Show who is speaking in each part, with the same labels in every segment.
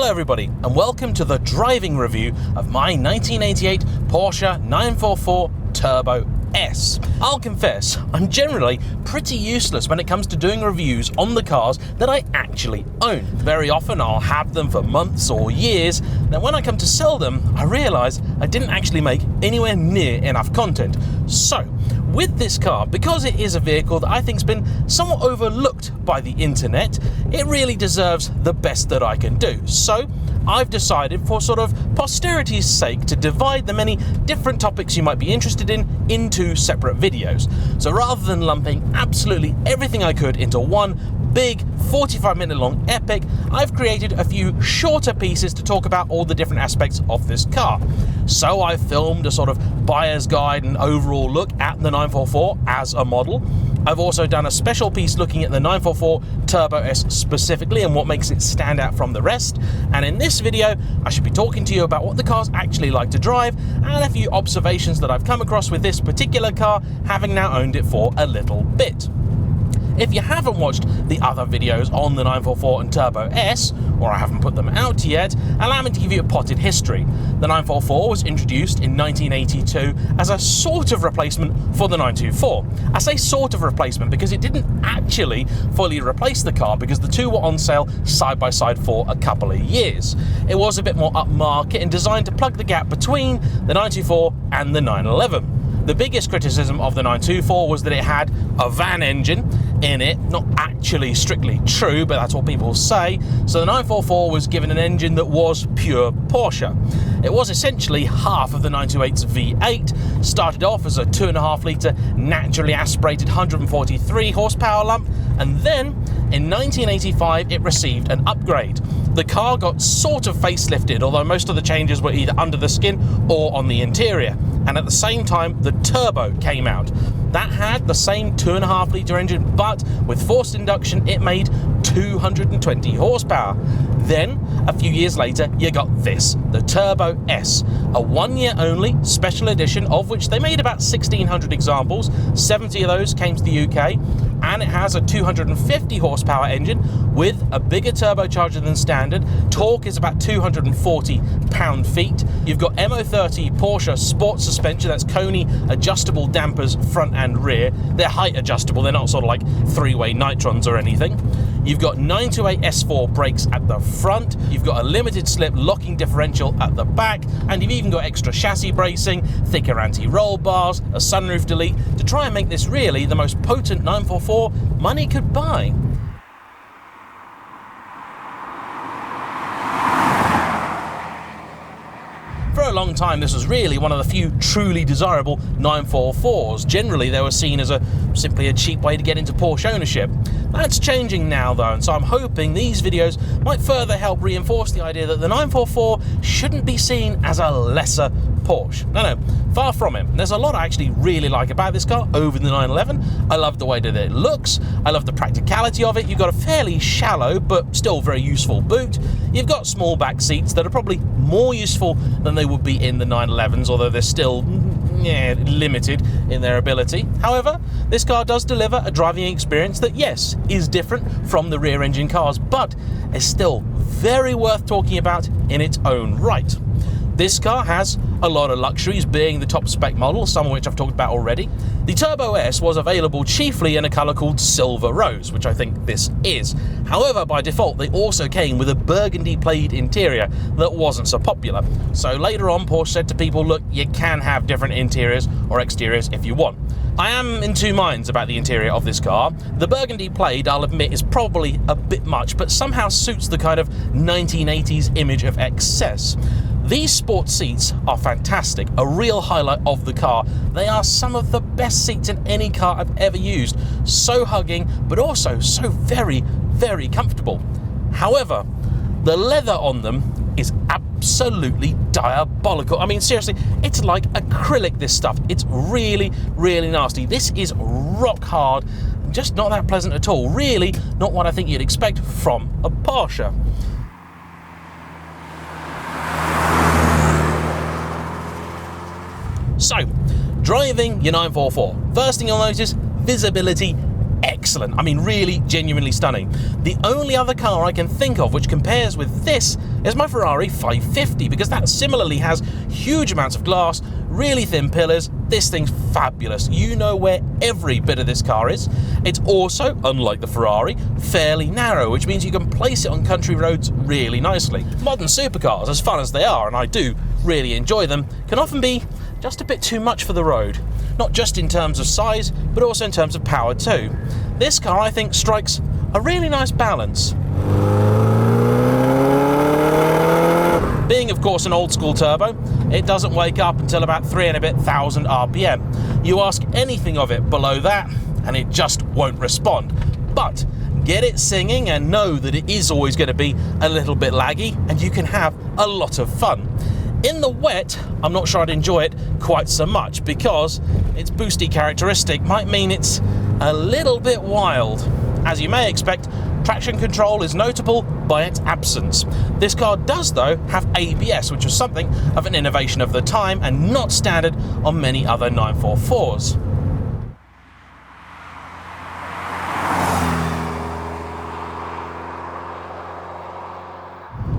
Speaker 1: Hello everybody, and welcome to the driving review of my 1988 Porsche 944 Turbo S. I'll confess, I'm generally pretty useless when it comes to doing reviews on the cars that I actually own. Very often I'll have them for months or years, then when I come to sell them, I realise I didn't actually make anywhere near enough content. So, with this car, because it is a vehicle that I think's been somewhat overlooked by the internet, it really deserves the best that I can do. So, I've decided, for sort of posterity's sake, to divide the many different topics you might be interested in into separate videos. So rather than lumping absolutely everything I could into one big 45-minute long epic, I've created a few shorter pieces to talk about all the different aspects of this car. So I filmed a sort of buyer's guide and overall look at the 944 as a model. I've also done a special piece looking at the 944 Turbo S specifically and what makes it stand out from the rest. And in this video, I should be talking to you about what the car's actually like to drive and a few observations that I've come across with this particular car, having now owned it for a little bit. If you haven't watched the other videos on the 944 and Turbo S, or I haven't put them out yet, allow me to give you a potted history. The 944 was introduced in 1982 as a sort of replacement for the 924. I say sort of replacement because it didn't actually fully replace the car, because the two were on sale side by side for a couple of years. It was a bit more upmarket and designed to plug the gap between the 924 and the 911. The biggest criticism of the 924 was that it had a van engine in it. Not actually strictly true, but that's what people say. So the 944 was given an engine that was pure Porsche. It was essentially half of the 928's V8, started off as a 2.5 litre naturally aspirated 143 horsepower lump, and then in 1985 it received an upgrade. The car got sort of facelifted, although most of the changes were either under the skin or on the interior. And at the same time, the Turbo came out. That had the same 2.5 litre engine, but with forced induction, it made 220 horsepower. Then, a few years later, you got this, the Turbo S, a 1 year only special edition of which they made about 1,600 examples. 70 of those came to the UK, and it has a 250 horsepower engine with a bigger turbocharger than standard. Torque is about 240 pound-feet. You've got MO30 Porsche sport suspension, that's Coney adjustable dampers front and rear. They're height adjustable, they're not sort of like three-way nitrons or anything. You've got 928 S4 brakes at the front, you've got a limited slip locking differential at the back, and you've even got extra chassis bracing, thicker anti-roll bars, a sunroof delete, to try and make this really the most potent 944 money could buy. For a long time, this was really one of the few truly desirable 944s. Generally, they were seen as simply a cheap way to get into Porsche ownership. That's changing now, though, and so I'm hoping these videos might further help reinforce the idea that the 944 shouldn't be seen as a lesser Porsche. No, far from it. There's a lot I actually really like about this car over the 911. I love the way that it looks. I love the practicality of it. You've got a fairly shallow but still very useful boot. You've got small back seats that are probably more useful than they would be in the 911s, although they're still limited in their ability. However, this car does deliver a driving experience that, yes, is different from the rear engine cars, but is still very worth talking about in its own right. This car has a lot of luxuries, being the top spec model, some of which I've talked about already. The Turbo S was available chiefly in a colour called Silver Rose, which I think this is. However, by default, they also came with a burgundy plaid interior that wasn't so popular. So later on, Porsche said to people, look, you can have different interiors or exteriors if you want. I am in two minds about the interior of this car. The burgundy plaid, I'll admit, is probably a bit much, but somehow suits the kind of 1980s image of excess. These sport seats are fantastic, a real highlight of the car. They are some of the best seats in any car I've ever used. So hugging, but also so very, very comfortable. However, the leather on them is absolutely diabolical. I mean, seriously, it's like acrylic, this stuff. It's really, really nasty. This is rock hard, just not that pleasant at all. Really not what I think you'd expect from a Porsche. So, driving your 944. First thing you'll notice, visibility excellent. I mean, really, genuinely stunning. The only other car I can think of which compares with this is my Ferrari 550, because that similarly has huge amounts of glass, really thin pillars. This thing's fabulous. You know where every bit of this car is. It's also, unlike the Ferrari, fairly narrow, which means you can place it on country roads really nicely. Modern supercars, as fun as they are, and I do really enjoy them, can often be just a bit too much for the road. Not just in terms of size, but also in terms of power too. This car, I think, strikes a really nice balance. Being, of course, an old school turbo, it doesn't wake up until about 3,000 and a bit RPM. You ask anything of it below that, and it just won't respond. But get it singing and know that it is always going to be a little bit laggy, and you can have a lot of fun. In the wet, I'm not sure I'd enjoy it quite so much, because its boosty characteristic might mean it's a little bit wild. As you may expect, traction control is notable by its absence. This car does, though, have ABS, which was something of an innovation of the time and not standard on many other 944s.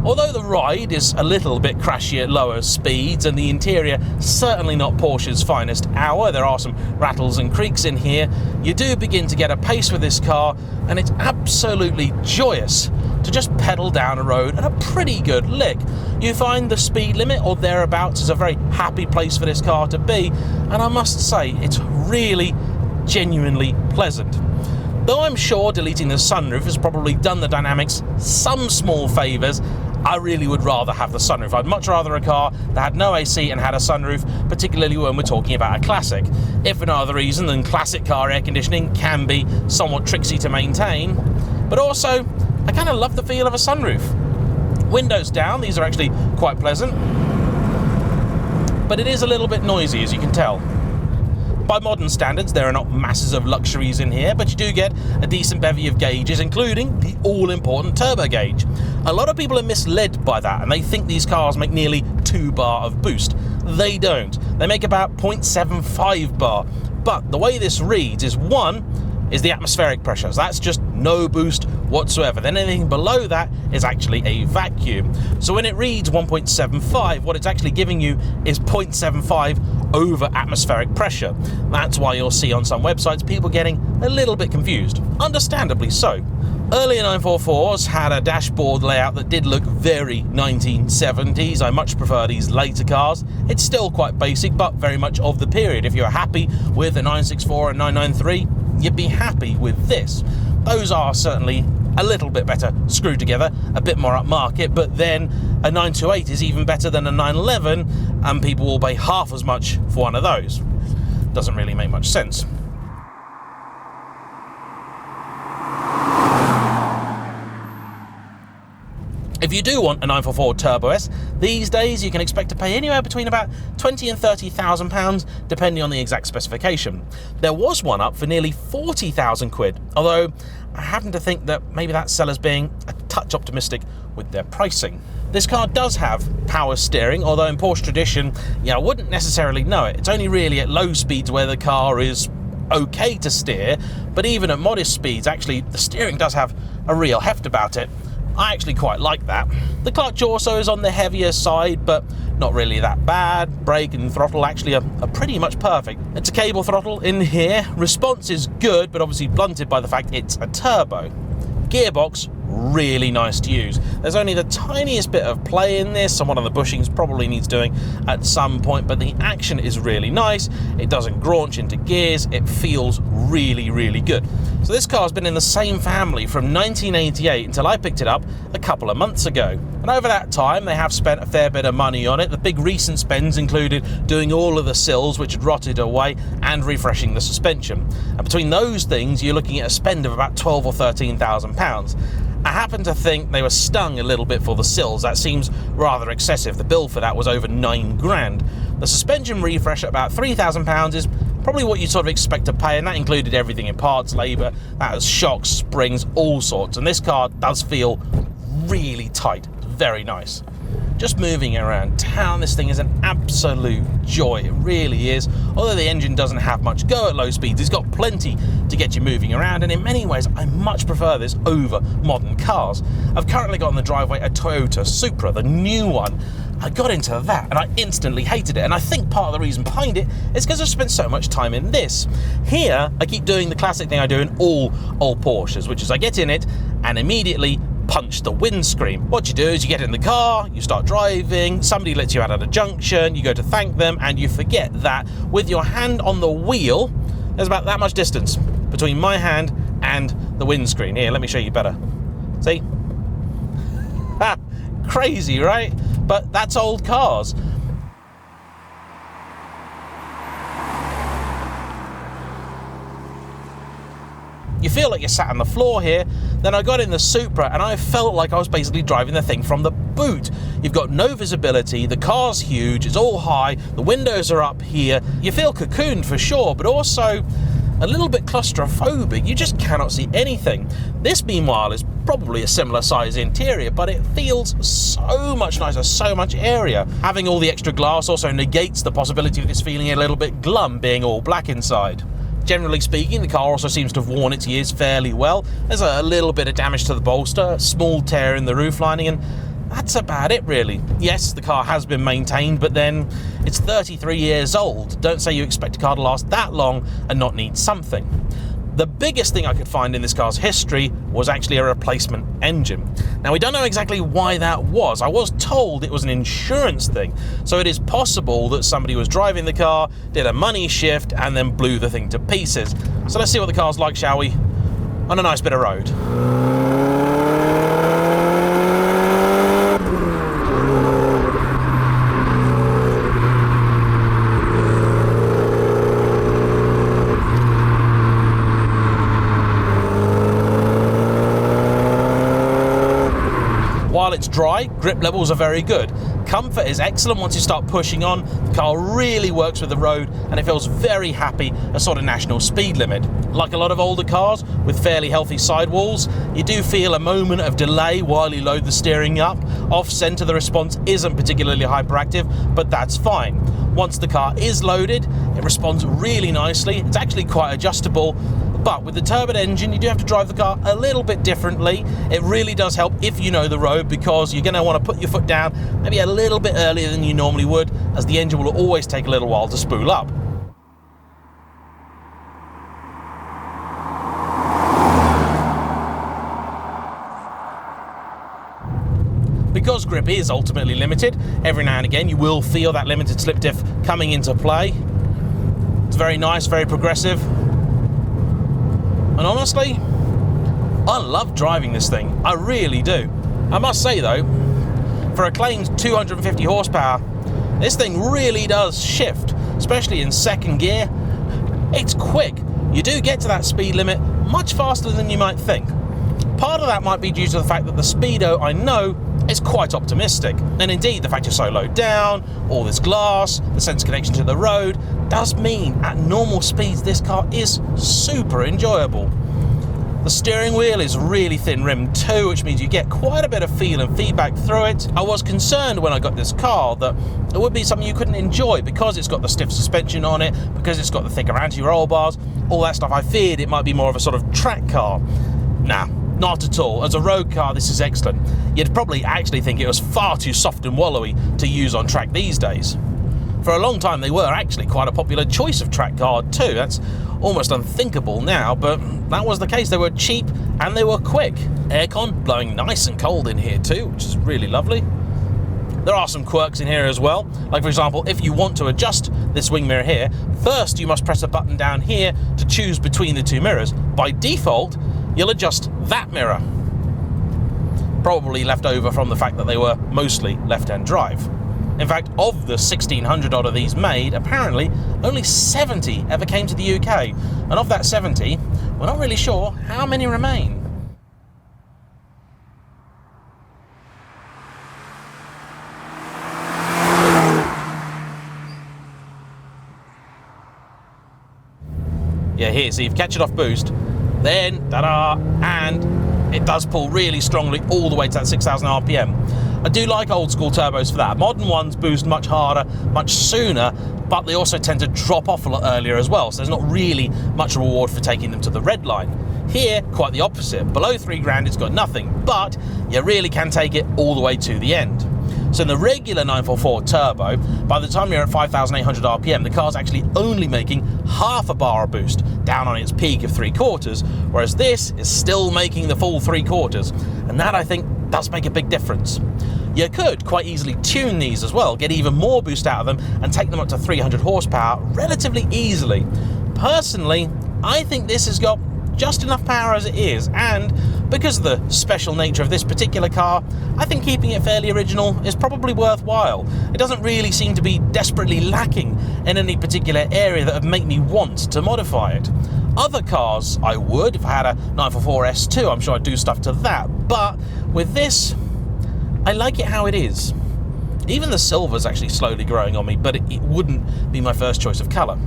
Speaker 1: Although the ride is a little bit crashy at lower speeds and the interior certainly not Porsche's finest hour, there are some rattles and creaks in here, you do begin to get a pace with this car, and it's absolutely joyous to just pedal down a road at a pretty good lick. You find the speed limit or thereabouts is a very happy place for this car to be, and I must say it's really genuinely pleasant. Though I'm sure deleting the sunroof has probably done the dynamics some small favours, I really would rather have the sunroof. I'd much rather a car that had no AC and had a sunroof, particularly when we're talking about a classic. If for no other reason than classic car air conditioning can be somewhat tricksy to maintain, but also I kind of love the feel of a sunroof. Windows down, these are actually quite pleasant, but it is a little bit noisy, as you can tell. By modern standards, there are not masses of luxuries in here, but you do get a decent bevy of gauges, including the all-important turbo gauge. A lot of people are misled by that, and they think these cars make nearly 2 bar of boost. They don't. They make about 0.75 bar. But the way this reads is, 1 is the atmospheric pressure, so that's just no boost whatsoever. Then anything below that is actually a vacuum. So when it reads 1.75, what it's actually giving you is 0.75 over atmospheric pressure. That's why you'll see on some websites people getting a little bit confused, understandably so. Earlier 944s had a dashboard layout that did look very 1970s. I much prefer these later cars. It's still quite basic, but very much of the period. If you're happy with a 964 and 993, you'd be happy with this. Those are certainly a little bit better screwed together, a bit more upmarket, but then a 928 is even better than a 911, and people will pay half as much for one of those. Doesn't really make much sense. If you do want a 944 Turbo S, these days you can expect to pay anywhere between about £20,000 and £30,000, depending on the exact specification. There was one up for nearly 40,000 quid, although I happen to think that maybe that seller's being a touch optimistic with their pricing. This car does have power steering, although in Porsche tradition, I wouldn't necessarily know it. It's only really at low speeds where the car is okay to steer, but even at modest speeds, actually, the steering does have a real heft about it. I actually quite like that. The clutch also is on the heavier side, but not really that bad. Brake and throttle actually are pretty much perfect. It's a cable throttle in here. Response is good, but obviously blunted by the fact it's a turbo. Gearbox, really nice to use. There's only the tiniest bit of play in this, and one of the bushings probably needs doing at some point, but the action is really nice. It doesn't graunch into gears. It feels really, really good. So this car's been in the same family from 1988 until I picked it up a couple of months ago. And over that time, they have spent a fair bit of money on it. The big recent spends included doing all of the sills, which had rotted away, and refreshing the suspension. And between those things, you're looking at a spend of about £12,000 or £13,000. I happen to think they were stung a little bit for the sills. That seems rather excessive. The bill for that was over £9,000. The suspension refresh at about £3,000 is probably what you sort of expect to pay, and that included everything in parts, labour, that was shocks, springs, all sorts. And this car does feel really tight. Very nice. just moving around town, this thing is an absolute joy. It really is. Although the engine doesn't have much go at low speeds, it's got plenty to get you moving around, and in many ways I much prefer this over modern cars. I've currently got in the driveway a Toyota Supra, the new one. I got into that and I instantly hated it, and I think part of the reason behind it is because I've spent so much time in this. Here I keep doing the classic thing I do in all old Porsches, which is I get in it and immediately punch the windscreen. What you do is you get in the car, you start driving, somebody lets you out at a junction, you go to thank them, and you forget that with your hand on the wheel, there's about that much distance between my hand and the windscreen. Here, let me show you better. See? Ha! Crazy, right? But that's old cars. You feel like you're sat on the floor here. Then I got in the Supra and I felt like I was basically driving the thing from the boot. You've got no visibility, the car's huge, it's all high, the windows are up here. You feel cocooned for sure, but also a little bit claustrophobic. You just cannot see anything. This, meanwhile, is probably a similar size interior, but it feels so much nicer, so much airier. Having all the extra glass also negates the possibility of this feeling a little bit glum, being all black inside. Generally speaking, the car also seems to have worn its years fairly well. There's a little bit of damage to the bolster, a small tear in the roof lining, and that's about it really. Yes, the car has been maintained, but then it's 33 years old. Don't say you expect a car to last that long and not need something. The biggest thing I could find in this car's history was actually a replacement engine. Now, we don't know exactly why that was. I was told it was an insurance thing, so it is possible that somebody was driving the car, did a money shift, and then blew the thing to pieces. So let's see what the car's like, shall we? On a nice bit of road. While it's dry, grip levels are very good. Comfort is excellent once you start pushing on. The car really works with the road and it feels very happy at sort of national speed limit. Like a lot of older cars with fairly healthy sidewalls, you do feel a moment of delay while you load the steering up. Off-center, the response isn't particularly hyperactive, but that's fine. Once the car is loaded, it responds really nicely. It's actually quite adjustable. But with the turbine engine, you do have to drive the car a little bit differently. It really does help if you know the road, because you're going to want to put your foot down maybe a little bit earlier than you normally would, as the engine will always take a little while to spool up. Because grip is ultimately limited, every now and again you will feel that limited slip diff coming into play. It's very nice, very progressive. And honestly, I love driving this thing. I really do. I must say though, for a claimed 250 horsepower, this thing really does shift, especially in second gear. It's quick. You do get to that speed limit much faster than you might think. Part of that might be due to the fact that the speedo, I know, is quite optimistic. And indeed, the fact you're so low down, all this glass, the sense connection to the road, does mean at normal speeds this car is super enjoyable. The steering wheel is really thin rimmed too, which means you get quite a bit of feel and feedback through it. I was concerned when I got this car that it would be something you couldn't enjoy because it's got the stiff suspension on it, because it's got the thicker anti-roll bars, all that stuff. I feared it might be more of a sort of track car. Nah, not at all. As a road car, this is excellent. You'd probably actually think it was far too soft and wallowy to use on track these days. For a long time, they were actually quite a popular choice of track car too. That's almost unthinkable now, but that was the case. They were cheap and they were quick. Aircon blowing nice and cold in here too, which is really lovely. There are some quirks in here as well. Like, for example, if you want to adjust this wing mirror here, first you must press a button down here to choose between the two mirrors. By default, you'll adjust that mirror. Probably left over from the fact that they were mostly left-hand drive. In fact, of the 1,600 odd of these made, apparently only 70 ever came to the UK. And of that 70, we're not really sure how many remain. Yeah, here, so you've catch it off boost, then, ta-da, and it does pull really strongly all the way to that 6,000 RPM. I do like old school turbos for that. Modern ones boost much harder, much sooner, but they also tend to drop off a lot earlier as well, so there's not really much reward for taking them to the red line. Here, quite the opposite. Below 3 grand, it's got nothing, but you really can take it all the way to the end. So in the regular 944 turbo, by the time you're at 5,800 RPM, the car's actually only making half a bar of boost, down on its peak of 3/4, whereas this is still making the full 3/4, and that, I think, does make a big difference. You could quite easily tune these as well, get even more boost out of them, and take them up to 300 horsepower relatively easily. Personally, I think this has got just enough power as it is, and because of the special nature of this particular car, I think keeping it fairly original is probably worthwhile. It doesn't really seem to be desperately lacking in any particular area that would make me want to modify it. Other cars I would, if I had a 944 S2, I'm sure I'd do stuff to that, but with this, I like it how it is. Even the silver's actually slowly growing on me, but it wouldn't be my first choice of colour.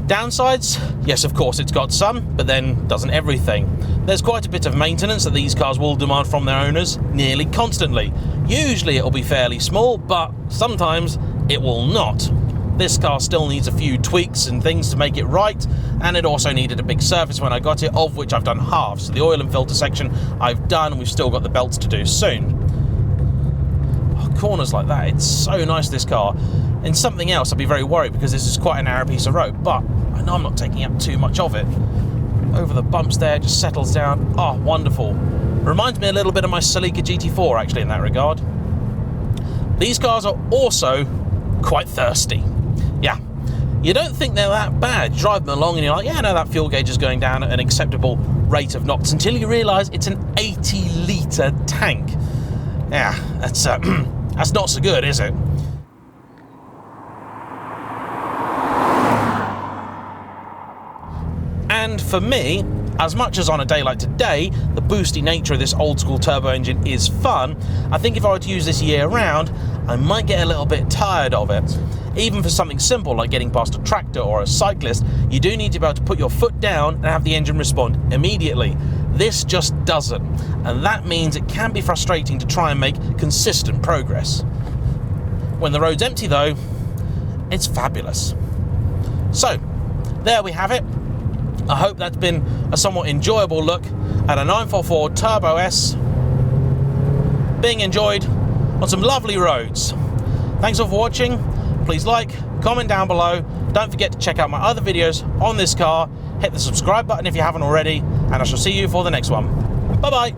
Speaker 1: Downsides? Yes, of course, it's got some, but then doesn't everything. There's quite a bit of maintenance that these cars will demand from their owners nearly constantly. Usually it'll be fairly small, but sometimes it will not. This car still needs a few tweaks and things to make it right, and it also needed a big service when I got it, of which I've done half. So the oil and filter section I've done, and we've still got the belts to do soon. Oh, corners like that, it's so nice, this car. In something else, I'd be very worried because this is quite a narrow piece of road, but I know I'm not taking up too much of it. Over the bumps there, just settles down. Oh, wonderful. Reminds me a little bit of my Celica GT4, actually, in that regard. These cars are also quite thirsty. Yeah, you don't think they're that bad. You drive them along and you're like, yeah, no, that fuel gauge is going down at an acceptable rate of knots, until you realise it's an 80-litre tank. Yeah, that's not so good, is it? And for me, as much as on a day like today, the boosty nature of this old school turbo engine is fun, I think if I were to use this year round, I might get a little bit tired of it. Even for something simple like getting past a tractor or a cyclist, you do need to be able to put your foot down and have the engine respond immediately. This just doesn't, and that means it can be frustrating to try and make consistent progress. When the road's empty though, it's fabulous. So, there we have it. I hope that's been a somewhat enjoyable look at a 944 Turbo S being enjoyed on some lovely roads. Thanks all for watching. Please like, comment down below. Don't forget to check out my other videos on this car. Hit the subscribe button if you haven't already, and I shall see you for the next one. Bye bye.